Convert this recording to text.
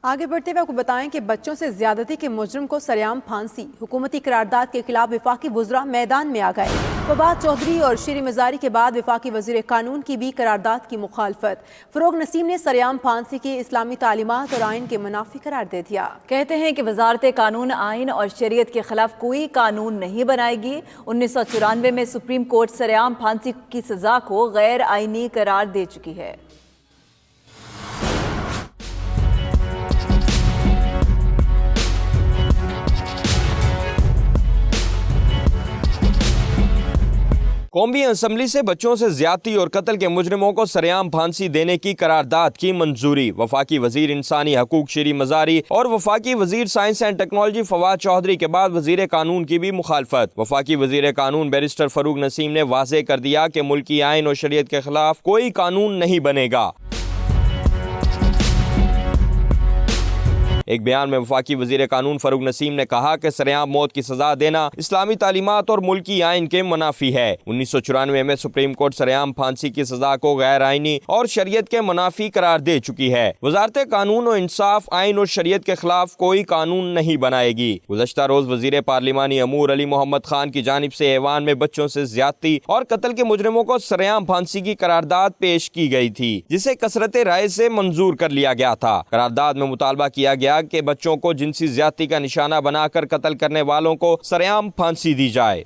آگے بڑھتے ہوئے آپ کو بتائیں کہ بچوں سے زیادتی کے مجرم کو سرعام پھانسی، حکومتی قرارداد کے خلاف وفاقی وزراء میدان میں آ گئے۔ فواد چودھری اور شیریں مزاری کے بعد وفاقی وزیر قانون کی بھی قرارداد کی مخالفت۔ فروغ نسیم نے سرعام پھانسی کی اسلامی تعلیمات اور آئین کے منافی قرار دے دیا۔ کہتے ہیں کہ وزارت قانون آئین اور شریعت کے خلاف کوئی قانون نہیں بنائے گی۔ 1994 میں سپریم کورٹ سرعام پھانسی کی سزا کو غیر آئینی قرار دے چکی ہے۔ قومی اسمبلی سے بچوں سے زیادتی اور قتل کے مجرموں کو سرعام پھانسی دینے کی قرارداد کی منظوری۔ وفاقی وزیر انسانی حقوق شیریں مزاری اور وفاقی وزیر science and technology Fawad Chaudhry کے بعد وزیر قانون کی بھی مخالفت۔ وفاقی وزیر قانون بیرسٹر فروغ نسیم نے واضح کر دیا کہ ملکی آئین اور شریعت کے خلاف کوئی قانون نہیں بنے گا۔ ایک بیان میں وفاقی وزیر قانون فروغ نسیم نے کہا کہ سرعام موت کی سزا دینا اسلامی تعلیمات اور ملکی آئین کے منافی ہے۔ 1994 میں سپریم کورٹ سرعام پھانسی کی سزا کو غیر آئینی اور شریعت کے منافی قرار دے چکی ہے۔ وزارت قانون و انصاف آئین اور شریعت کے خلاف کوئی قانون نہیں بنائے گی۔ گزشتہ روز وزیر پارلیمانی امور علی محمد خان کی جانب سے ایوان میں بچوں سے زیادتی اور قتل کے مجرموں کو سرعام پھانسی کی قرارداد پیش کی گئی تھی، جسے کثرت رائے سے منظور کر لیا گیا تھا۔ قرارداد میں مطالبہ کیا گیا کہ بچوں کو جنسی زیادتی کا نشانہ بنا کر قتل کرنے والوں کو سرعام پھانسی دی جائے۔